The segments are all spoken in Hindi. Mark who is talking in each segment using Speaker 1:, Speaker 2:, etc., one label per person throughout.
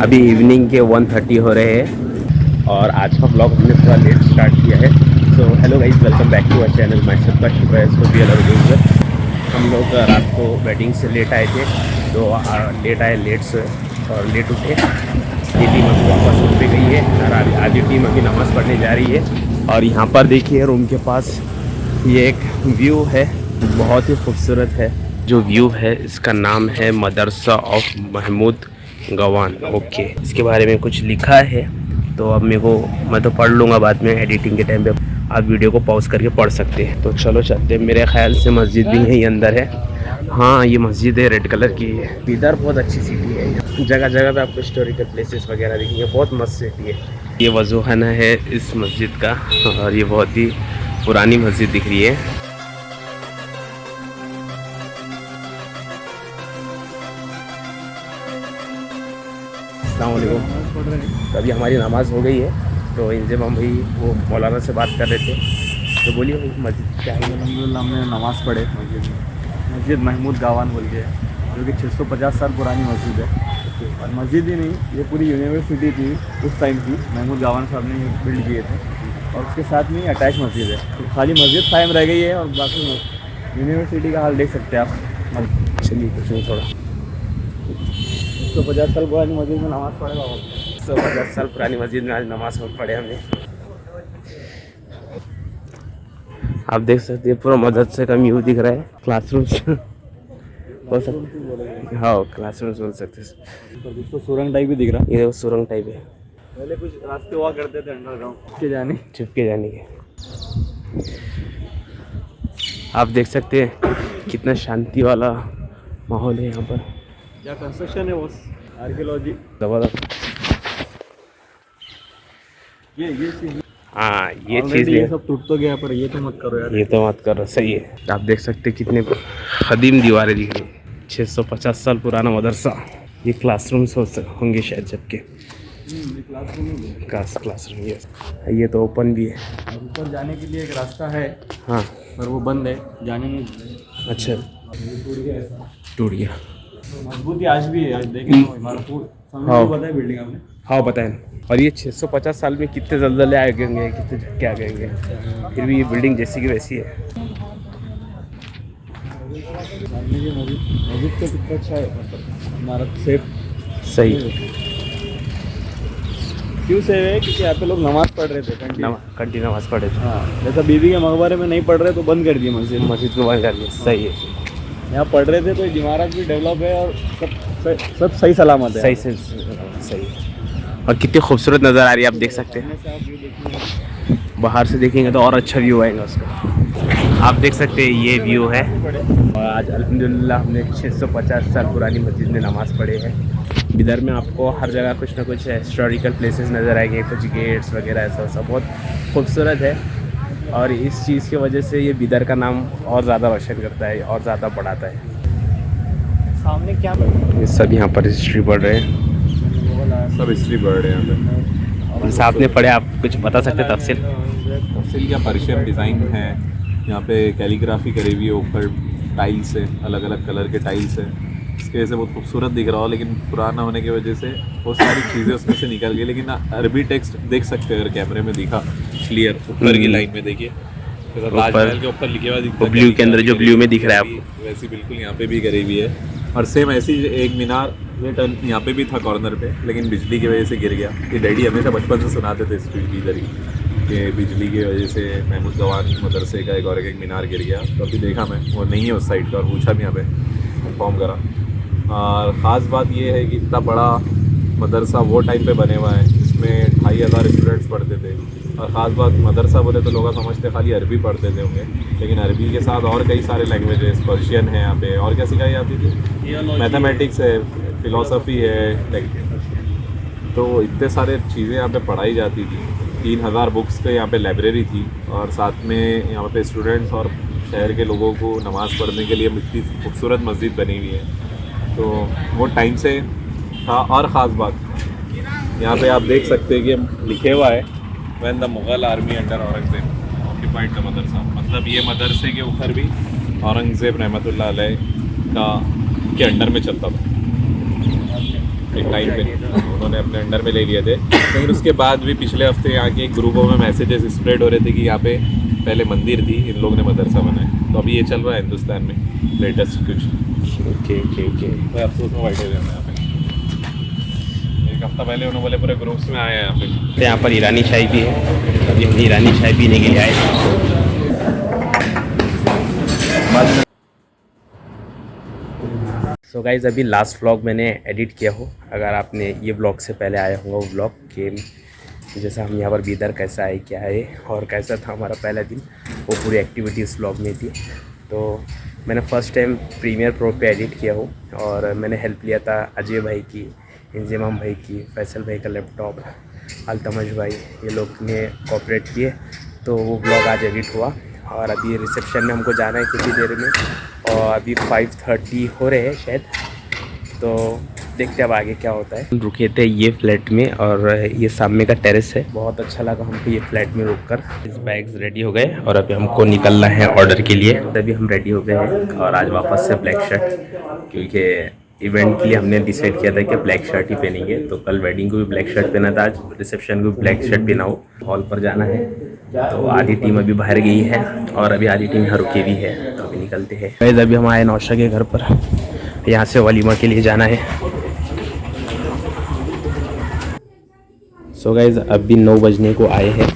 Speaker 1: अभी इवनिंग के 1:30 हो रहे हैं और आज का ब्लॉग हमने थोड़ा लेट स्टार्ट किया है। So hello guys, welcome back to our channel. My सबका शुक्र है इसको भी अलग। हम लोग रात को वेडिंग से लेट आए थे, तो लेट आए, लेट से और लेट उठे। ये टीम अभी वापस रूम पे गई है और आधी टीम अभी नमाज़ पढ़ने जा रही है। और यहाँ पर देखिए रूम के पास ये एक व्यू है, बहुत ही खूबसूरत है। जो व्यू है इसका नाम है मदरसा ऑफ महमूद गवान। ओके, इसके बारे में कुछ लिखा है तो अब मैं तो पढ़ लूँगा बाद में एडिटिंग के टाइम पे। आप वीडियो को पॉज करके पढ़ सकते हैं। तो चलो चलते हैं। मेरे ख्याल से मस्जिद भी यहीं अंदर है। हाँ, ये मस्जिद है, रेड कलर की है। इधर बहुत अच्छी सिटी है, जगह जगह पे आपको हिस्टोरिकल प्लेसेस वगैरह दिखेंगे। बहुत मस्त सिटी है। ये वजूखाना है इस मस्जिद का और ये बहुत ही पुरानी मस्जिद दिख रही है। तो अभी हमारी नमाज़ हो गई है, तो इंजमाम भाई वो मौलाना से बात कर रहे थे। तो बोलिए भाई, मस्जिद क्या है?
Speaker 2: अल्हम्दुलिल्लाह हमने नमाज़ पढ़े मस्जिद महमूद गावान बोल के, जो कि 650 साल पुरानी मस्जिद है। और मस्जिद ही नहीं, ये पूरी यूनिवर्सिटी थी उस टाइम की। महमूद गावान साहब ने बिल्ड किए थे और उसके साथ में अटैच मस्जिद है। तो खाली मस्जिद कायम रह गई है और बाकी यूनिवर्सिटी का हाल देख सकते हैं आप।
Speaker 1: चलिए कुछ नहीं, थोड़ा
Speaker 2: 150 साल पुरानी मस्जिद में नमाज़ पढ़े बाबा।
Speaker 1: 150 साल पुरानी मस्जिद में आज नमाज पढ़े हमने। आप देख सकते हैं पूरा मदरसे का व्यू दिख रहा है। क्लासरूम्स हो सकते, हाँ क्लासरूम्स बोल सकते हैं।
Speaker 2: जिसको सुरंग टाइप भी दिख रहा है,
Speaker 1: ये सुरंग टाइप है।
Speaker 2: पहले कुछ रास्ते हुआ करते थे अंडरग्राउंड के जाने,
Speaker 1: छुपके जाने के। आप देख सकते हैं कितना शांति वाला माहौल है यहाँ पर।
Speaker 2: क्या कंस्ट्रक्शन है, वो आर्कियोलॉजी
Speaker 1: जबरदस्त।
Speaker 2: ये चीज़।
Speaker 1: हाँ, ये चीज़
Speaker 2: ये
Speaker 1: है।
Speaker 2: सब टूट तो गया, पर ये तो मत करो यार।
Speaker 1: ये तो मत करो, सही है। आप देख सकते हैं कितने कदीम दीवारें दिख रही हैं। 650 साल पुराना मदरसा। ये क्लासरूम्स होंगे शायद, जबकि क्लासरूम ये तो ओपन भी है।
Speaker 2: ऊपर जाने के लिए एक रास्ता है,
Speaker 1: हाँ,
Speaker 2: पर वो बंद है, जाने नहीं।
Speaker 1: अच्छा, टूट गया।
Speaker 2: तो मजबूती आज भी है, आज देखें इमारत
Speaker 1: हाँ।
Speaker 2: बताए बिल्डिंग आपने।
Speaker 1: हाँ बताएं। और ये 650 साल में कितने जल्जले आ गए होंगे, कितने झटके आ गए होंगे, फिर भी ये बिल्डिंग जैसी की वैसी है।
Speaker 2: मस्जिद तो कितना अच्छा है, मतलब इमारत सेफ।
Speaker 1: सही।
Speaker 2: क्यों सेफ है? क्योंकि यहाँ पे लोग नमाज पढ़ रहे थे,
Speaker 1: कंटिन्यू नमाज पढ़े थे।
Speaker 2: हाँ, जैसा बीबी के मकबरे में नहीं पढ़ रहे तो बंद कर दिए मस्जिद
Speaker 1: को बंद कर दिया। सही है।
Speaker 2: यहाँ पढ़ रहे थे तो इमारत भी डेवलप है और सब सही सलामत है।
Speaker 1: सही। और कितनी खूबसूरत नज़र आ रही है, आप देख सकते हैं। बाहर से देखेंगे तो और अच्छा व्यू आएगा उसका। आप देख सकते हैं ये व्यू है। और आज अल्हम्दुलिल्लाह हमने 650 साल पुरानी मस्जिद में नमाज़ पढ़े हैं। इधर में आपको हर जगह कुछ ना कुछ हिस्टोरिकल प्लेसेस नज़र आएंगे, कुछ गेट्स वगैरह ऐसा वैसा, बहुत खूबसूरत है। और इस चीज़ की वजह से ये बिदर का नाम और ज़्यादा रोशन करता है और ज़्यादा बढ़ाता है।
Speaker 2: सामने क्या
Speaker 1: ये सब यहाँ पर हिस्ट्री पढ़ रहे हैं,
Speaker 3: सब हिस्ट्री पढ़ रहे हैं यहाँ पे।
Speaker 1: साथ में पढ़े। आप कुछ बता सकते हैं तफसील?
Speaker 3: तफसील क्या, पर्शियन डिज़ाइन है यहाँ पे, कैलीग्राफी करी हुई है ऊपर, टाइल्स है, अलग अलग कलर के टाइल्स है। इसकी वजह से बहुत खूबसूरत दिख रहा हो, लेकिन पुराना होने की वजह से बहुत सारी चीज़ें उसमें से निकल गई। लेकिन अरबी टेक्स्ट देख सकते हैं अगर कैमरे में दिखा क्लियर, ऊपर की लाइन में देखिए, ताजमहल के ऊपर लिखे हुआ दिखता है,
Speaker 1: ब्लू के अंदर जो ब्लू में दिख रहा है आपको,
Speaker 3: वैसी बिल्कुल यहाँ पे भी करी हुई है। और सेम ऐसी एक मीनार ये टर्न यहाँ पे भी था कॉर्नर पे, लेकिन बिजली की वजह से गिर गया। ये डैडी हमेशा बचपन से सुनाते थे स्पीच इधर ही, कि बिजली की वजह से महमूद गवान मदरसे का एक मीनार गिर गया। तो अभी देखा मैं, वो नहीं है उस साइड का, और पूछा भी यहाँ पे, इन्फॉर्म करा। और ख़ास बात ये है कि इतना बड़ा मदरसा वो टाइम पे बने हुआ है, जिसमें 2500 स्टूडेंट्स पढ़ते थे। और ख़ास बात, मदरसा बोले तो लोग समझते खाली अरबी पढ़ते थे होंगे, लेकिन अरबी के साथ और कई सारे लैंग्वेजेस, पर्शियन है यहाँ पे, और क्या सिखाई जाती थी, मैथमेटिक्स है, फ़िलासफ़ी है, तो इतने सारे चीज़ें यहाँ पे पढ़ाई जाती थी। 3000 बुक्स पे यहाँ पे लाइब्रेरी थी, और साथ में यहाँ पे स्टूडेंट्स और शहर के लोगों को नमाज़ पढ़ने के लिए इतनी खूबसूरत मस्जिद बनी हुई है। तो वो टाइम से था। और ख़ास बात यहाँ पे आप देख सकते हैं कि लिखे हुआ है, when the Mughal army under Aurangzeb occupied the madrasa. मतलब ये मदरसे के ऊपर भी औरंगज़ेब रहमतुल्लाह अलैह का के अंडर में चलता था। एक टाइम पे उन्होंने अपने अंडर में ले लिए थे। लेकिन उसके बाद भी पिछले हफ्ते यहाँ के ग्रुपों में मैसेजेस स्प्रेड हो रहे थे कि यहाँ पे पहले मंदिर थी, इन लोगों ने मदरसा बनाया। तो अभी ये चल रहा है हिंदुस्तान में लेटेस्ट कुछ।
Speaker 1: Okay okay okay.
Speaker 3: भाई अफसोस में बैठे हुए हैं यहाँ पे। एक हफ्ता पहले उन्होंने बोले पूरे ग्रुप्स में आए हैं यहाँ पे।
Speaker 1: तो यहाँ पर ईरानी चाय भी है, अभी हम ईरानी चाय पीने के लिए आए हैं। सो गाइज़ अभी लास्ट व्लॉग मैंने एडिट किया हो, अगर आपने ये व्लॉग से पहले आया होगा वो व्लॉग के जैसा हम यहाँ पर बीदर कैसा आए, क्या है और कैसा था हमारा पहला दिन, वो पूरी एक्टिविटी इस व्लॉग में थी। तो मैंने फ़र्स्ट टाइम प्रीमियर प्रो पे एडिट किया हो और मैंने हेल्प लिया था अजय भाई की, इंजमाम भाई की, फैसल भाई का लैपटॉप, अल्तमज भाई, ये लोग ने कोऑपरेट किए। तो वो ब्लॉग आज एडिट हुआ और अभी रिसेप्शन में हमको जाना है कुछ ही देर में और अभी 5:30 हो रहे हैं शायद। तो देखते हैं अब आगे क्या होता है। रुके थे ये फ्लैट में और ये सामने का टेरेस है, बहुत अच्छा लगा हमको ये फ्लैट में रुककर। इस बैग्स रेडी हो गए और अभी हमको निकलना है ऑर्डर के लिए। तभी हम रेडी हो गए हैं और आज वापस से ब्लैक शर्ट, क्योंकि इवेंट के लिए हमने डिसाइड किया था कि ब्लैक शर्ट ही पहनेंगे। तो कल वेडिंग को भी ब्लैक शर्ट पहना था, आज रिसेप्शन को भी ब्लैक शर्ट पहना हो। हॉल पर जाना है तो आधी टीम अभी बाहर गई है और अभी आधी टीम यहाँ रुकी भी है, तो अभी निकलते हैं। गाइस अभी हम आए नौशा के घर पर, यहाँ से वलीमा के लिए जाना है। सो गाइस अभी 9 बजने को आए हैं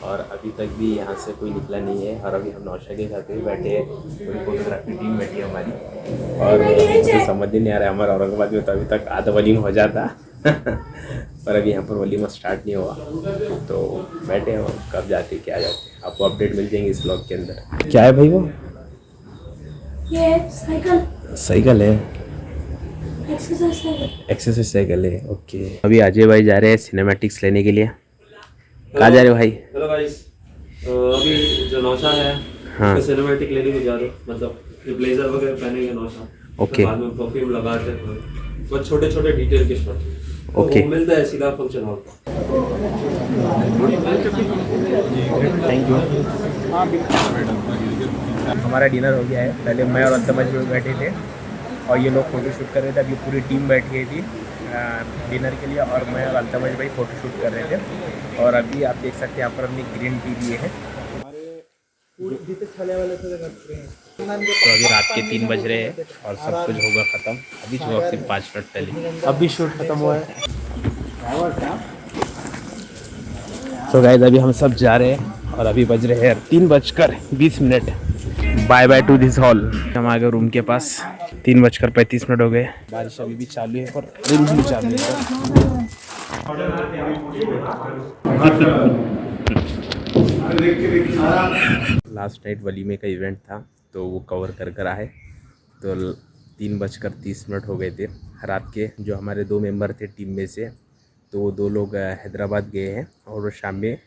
Speaker 1: और अभी तक भी यहाँ से कोई निकला नहीं है और अभी हम नौशा के घर पे बैठे हैं। पूरी फोटोग्राफी टीम बैठी है हमारी और मुझे समझ ही नहीं आ रहा है, हमारा औरंगाबाद में तो अभी तक आधा वलीमा हो जाता पर अभी यहाँ पर वलीमा स्टार्ट नहीं हुआ। तो बैठे हैं और कब जाते क्या जाते आपको अपडेट मिल जाएंगे इस व्लॉग के अंदर। क्या है भाई वो?
Speaker 4: ये
Speaker 1: साइकिल है, एक्सरसाइज साइकिल है। ओके अभी अजय भाई जा रहे हैं सिनेमैटिक्स लेने के लिए। कहाँ जा रहे हो भाई?
Speaker 5: हेलो गाइस, अभी जो नौशा है
Speaker 1: हाँ
Speaker 5: सिनेमैटिक लेने को जा रहे हो, मतलब ये ब्लेजर वगैरह पहनेंगे नौशा।
Speaker 1: ओके
Speaker 5: बाद में परफ्यूम लगाते हैं, बस छोटे छोटे डिटेल के शॉट।
Speaker 1: ओके
Speaker 5: वो मिलता है सीधा फंक्शन हॉल पर।
Speaker 1: Thank you. हमारा डिनर हो गया है। पहले मैं और अल्तमज में बैठे थे और ये लोग फ़ोटो शूट कर रहे थे। अभी पूरी टीम बैठी हुई थी डिनर के लिए और मैं और अल्तमज भाई फ़ोटो शूट कर रहे थे। और अभी आप देख सकते हैं यहाँ पर हमने ग्रीन टी लिए है। तो अभी रात के 3 बज रहे हैं और सब कुछ होगा ख़त्म। अभी जो सिर्फ 5 मिनट पहले अभी शूट ख़त्म हुआ है। सो गाइस अभी हम सब जा रहे हैं और अभी बज रहे हैं 3:20। Bye bye to this hall. हम आ गए रूम के पास। 3:35 हो गए। बारिश अभी भी चालू है पर रिमझिम चालू है। लास्ट नाइट वलीमे का इवेंट था तो वो कवर कर आए। तो 3:30 हो गए थे रात के। जो हमारे 2 मेंबर थे टीम में से, तो वो 2 लोग हैदराबाद गए हैं और वो शाम में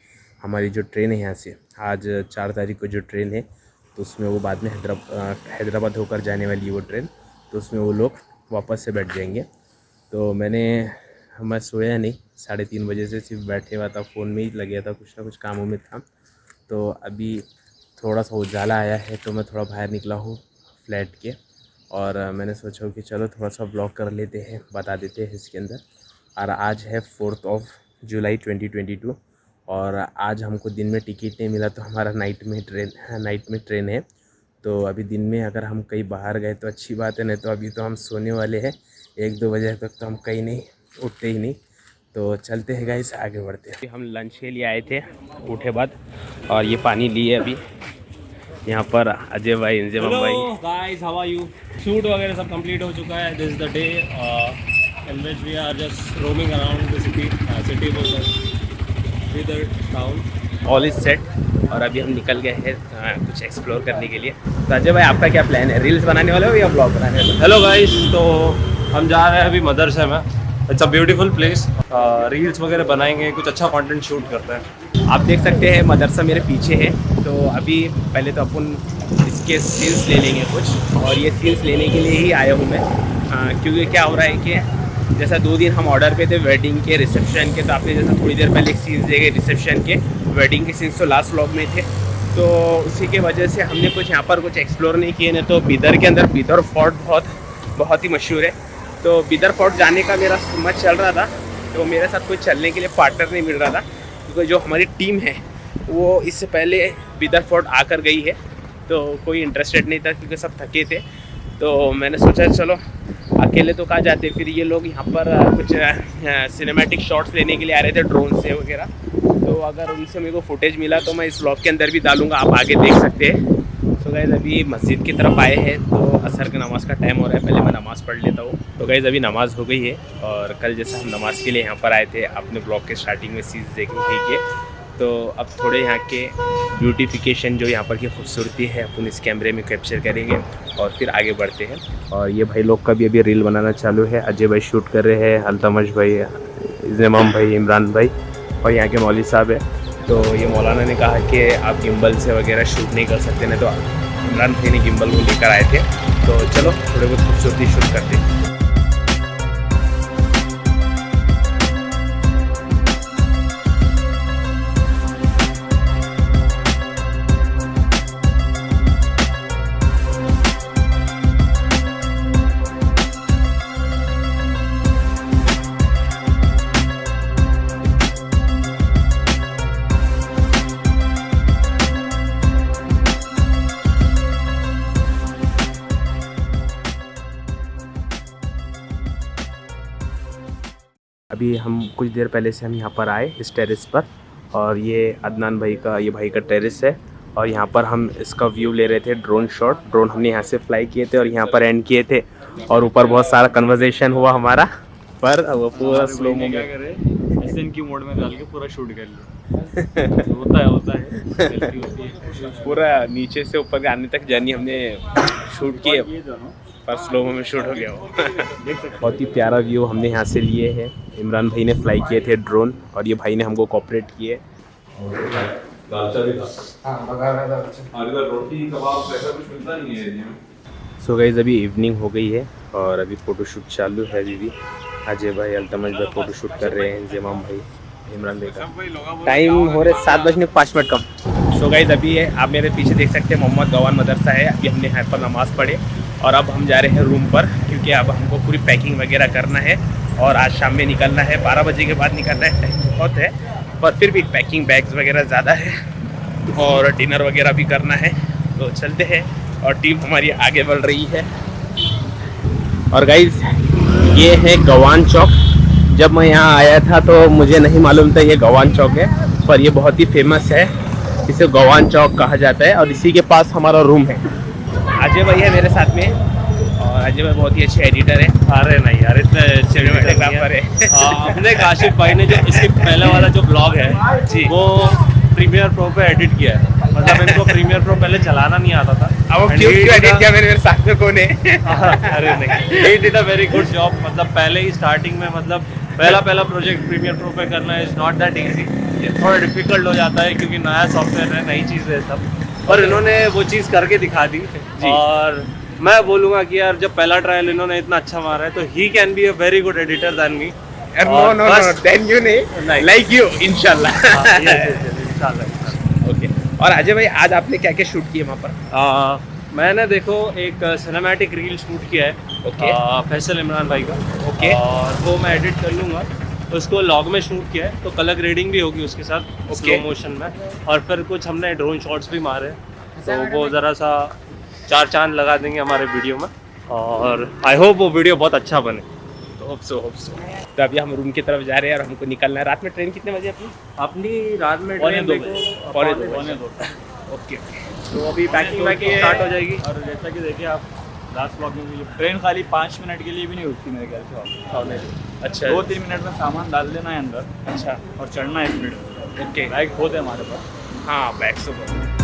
Speaker 1: हमारी जो ट्रेन है यहाँ से, आज 4 तारीख को जो ट्रेन है तो उसमें वो बाद में हैदराबाद होकर जाने वाली है वो ट्रेन, तो उसमें वो लोग वापस से बैठ जाएंगे। तो मैं सोया नहीं, 3:30 बजे से सिर्फ बैठे हुआ था, फ़ोन में ही लगे था, कुछ ना कुछ कामों में था। तो अभी थोड़ा सा उजाला आया है तो मैं थोड़ा बाहर निकला हूँ फ्लैट के और मैंने सोचा कि चलो थोड़ा सा ब्लॉग कर लेते हैं, बता देते हैं इसके अंदर। और आज है 4 जुलाई 2022 और आज हमको दिन में टिकट नहीं मिला तो हमारा नाइट में ट्रेन है। तो अभी दिन में अगर हम कहीं बाहर गए तो अच्छी बात है, नहीं तो अभी तो हम सोने वाले हैं 1-2 बजे तक, तो हम कहीं नहीं उठते ही नहीं। तो चलते हैं गाइस, आगे बढ़ते हैं। हम लंच के लिए आए थे उठे बाद और ये पानी लिए अभी यहाँ पर अजय भाई, इंजमाम भाई।
Speaker 6: Guys, how are you? Shoot वगैरह सब कंप्लीट हो चुका है। This is the day in which we are just roaming around the city Bidar town.
Speaker 1: All is set और अभी हम निकल गए हैं कुछ एक्सप्लोर करने के लिए। तो अजय भाई आपका क्या प्लान है? रील्स बनाने वाले हो या ब्लॉग बनाने वाले हो?
Speaker 6: हेलो गाइस, तो हम जा रहे हैं अभी मदरसे में। It's a beautiful place. Reels वगैरह बनाएंगे, कुछ अच्छा कंटेंट शूट करते हैं।
Speaker 1: आप देख सकते हैं मदरसा मेरे पीछे है। तो अभी पहले तो अपन इसके सीन्स ले लेंगे कुछ, और ये सीन्स लेने के लिए ही आया हूँ मैं, क्योंकि क्या हो रहा है कि जैसा 2 दिन हम ऑर्डर पे थे वेडिंग के, रिसेप्शन के, तो आपने जैसा थोड़ी देर पहले एक सीन्स देखे रिसेप्शन के, वेडिंग के सीन्स तो लास्ट व्लॉग में थे। तो उसी के वजह से हमने कुछ यहाँ पर कुछ एक्सप्लोर नहीं किए। नहीं तो बीदर के अंदर बीदर फोर्ट बहुत ही मशहूर है। तो बिदर फोर्ट जाने का मेरा मत चल रहा था, तो मेरे साथ कोई चलने के लिए पार्टनर नहीं मिल रहा था, क्योंकि जो हमारी टीम है वो इससे पहले बिदर फोर्ट आकर गई है, तो कोई इंटरेस्टेड नहीं था क्योंकि सब थके थे। तो मैंने सोचा चलो अकेले तो कहाँ जाते, फिर ये लोग यहाँ पर कुछ सिनेमैटिक शॉट्स लेने के लिए आ रहे थे ड्रोन से वगैरह, तो अगर उनसे मेरे को फुटेज मिला तो मैं इस व्लॉग के अंदर भी डालूँगा, आप आगे देख सकते हैं। तो गाइज़ अभी मस्जिद की तरफ आए हैं, तो असर की नमाज़ का टाइम हो रहा है, पहले मैं नमाज़ पढ़ लेता हूँ। तो गाइज़ अभी नमाज़ हो गई है, और कल जैसा हम नमाज़ के लिए यहाँ पर आए थे, अपने ब्लॉग के स्टार्टिंग में चीज़ देखने के लिए, तो अब थोड़े यहाँ के ब्यूटिफिकेशन जो यहाँ पर की खूबसूरती है अपन इस कैमरे में कैप्चर करेंगे और फिर आगे बढ़ते हैं। और ये भाई लोग का भी अभी रील बनाना चालू है, अजय भाई शूट कर रहे हैं, अल्तमश भाई, इमाम भाई, इमरान भाई और यहाँ के मौलवी साहब है। तो ये मौलाना ने कहा कि आप गिम्बल से वगैरह शूट नहीं कर सकते, नहीं तो इमरान भाई ने गिम्बल को लेकर आए थे, तो चलो थोड़े बहुत खूबसूरती शूट करते हैं। अभी हम कुछ देर पहले से हम यहाँ पर आए इस टेरेस पर, और ये अदनान भाई का, ये भाई का टेरेस है, और यहाँ पर हम इसका व्यू ले रहे थे, ड्रोन शॉट। ड्रोन हमने यहाँ से फ्लाई किए थे और यहाँ पर एंड किए थे, और ऊपर बहुत सारा कन्वर्सेशन हुआ हमारा, पर वो पूरा स्लो में
Speaker 2: क्या करे, SNQ मोड में डाल के पूरा शूट कर लिया। होता है गलती होती है।
Speaker 1: पूरा नीचे से ऊपर आने तक जर्नी हमने शूट की है, पर स्लो में शूट हो गया वो। बहुत ही प्यारा व्यू हमने यहाँ से लिए है। इमरान भाई ने फ्लाई किए थे ड्रोन, और ये भाई ने हमको कोऑपरेट किए। सो गाइस अभी इवनिंग हो गई है और अभी फ़ोटोशूट चालू है। अभी भी अजय भाई, अल्तमश भाई फ़ोटोशूट कर रहे हैं, इमाम भाई, इमरान भाई का। टाइम हो रहे 7:05 कम। सो गाइस अभी है, आप मेरे पीछे देख सकते हैं मोहम्मद गवान मदरसा है। अभी हमने यहाँ पर नमाज़ पढ़े और अब हम जा रहे हैं रूम पर, क्योंकि अब हमको पूरी पैकिंग वगैरह करना है और आज शाम में निकलना है, 12 बजे के बाद निकलना है। टाइम बहुत है, पर फिर भी पैकिंग बैग्स वगैरह ज़्यादा है और डिनर वगैरह भी करना है, तो चलते हैं। और टीम हमारी आगे बढ़ रही है। और गाइज ये है गवान चौक। जब मैं यहाँ आया था तो मुझे नहीं मालूम था ये गवान चौक है, पर ये बहुत ही फेमस है, इसे गवान चौक कहा जाता है। और इसी के पास हमारा रूम है। अजय भाई है मेरे साथ में, और अजय भाई बहुत ही अच्छे एडिटर है।
Speaker 6: अरे नहीं यार, इतने
Speaker 1: सिनेमेटोग्राफर है।
Speaker 6: अपने काशिफ भाई ने जो इसके पहले वाला जो ब्लॉग है
Speaker 1: जी,
Speaker 6: वो प्रीमियर प्रो पे एडिट किया है। मतलब इनको प्रीमियर प्रो पहले चलाना नहीं आता था।
Speaker 1: अब क्यों एडिट किया मेरे साथ में कौन है?
Speaker 6: अरे नहीं, he did a very good job. मतलब पहले ही स्टार्टिंग में, मतलब पहला प्रोजेक्ट प्रीमियर प्रो पे करना इज नॉट दैट इजी, थोड़ा डिफिकल्ट हो जाता है क्योंकि नया सॉफ्टवेयर है, नई चीज़ है सब, और इन्होंने वो चीज़ करके दिखा दी। और मैं बोलूँगा कि यार जब पहला ट्रायल इन्होंने इतना अच्छा मारा है, तो he can be a very good editor than me.
Speaker 1: No than you नहीं, लाइक यू इंशाल्लाह। ओके। और अजय भाई आज आपने क्या क्या शूट किए वहाँ पर?
Speaker 6: मैंने देखो एक सिनेमैटिक रील शूट किया है,
Speaker 1: ओके,
Speaker 6: फैसल इमरान भाई का,
Speaker 1: ओके,
Speaker 6: और वो मैं एडिट कर लूँगा। उसको लॉग में शूट किया है, तो कलर ग्रेडिंग भी होगी उसके साथ स्लो मोशन में। और फिर कुछ हमने ड्रोन शॉट्स भी मारे, तो वो ज़रा सा 4 चांद लगा देंगे हमारे वीडियो में, और आई होप वो वीडियो बहुत अच्छा बने।
Speaker 1: Hope so. तो अभी हम रूम की तरफ जा रहे हैं और हमको निकलना है। रात में ट्रेन कितने बजे
Speaker 6: अपनी रात में
Speaker 1: पौने दो
Speaker 6: पौने दो।
Speaker 1: ओके।
Speaker 6: तो अभी पैकिंग स्टार्ट हो जाएगी।
Speaker 2: और जैसा कि देखिए आप लास्ट ब्लॉग में, ट्रेन खाली 5 मिनट के लिए भी नहीं रुकती मेरे ख्याल से।
Speaker 1: अच्छा,
Speaker 2: 2-3 मिनट में सामान डाल देना है अंदर,
Speaker 1: अच्छा,
Speaker 2: और चढ़ना है स्पीड।
Speaker 1: ओके।
Speaker 2: बैग खोद है हमारे पास।
Speaker 1: हाँ, बैग सब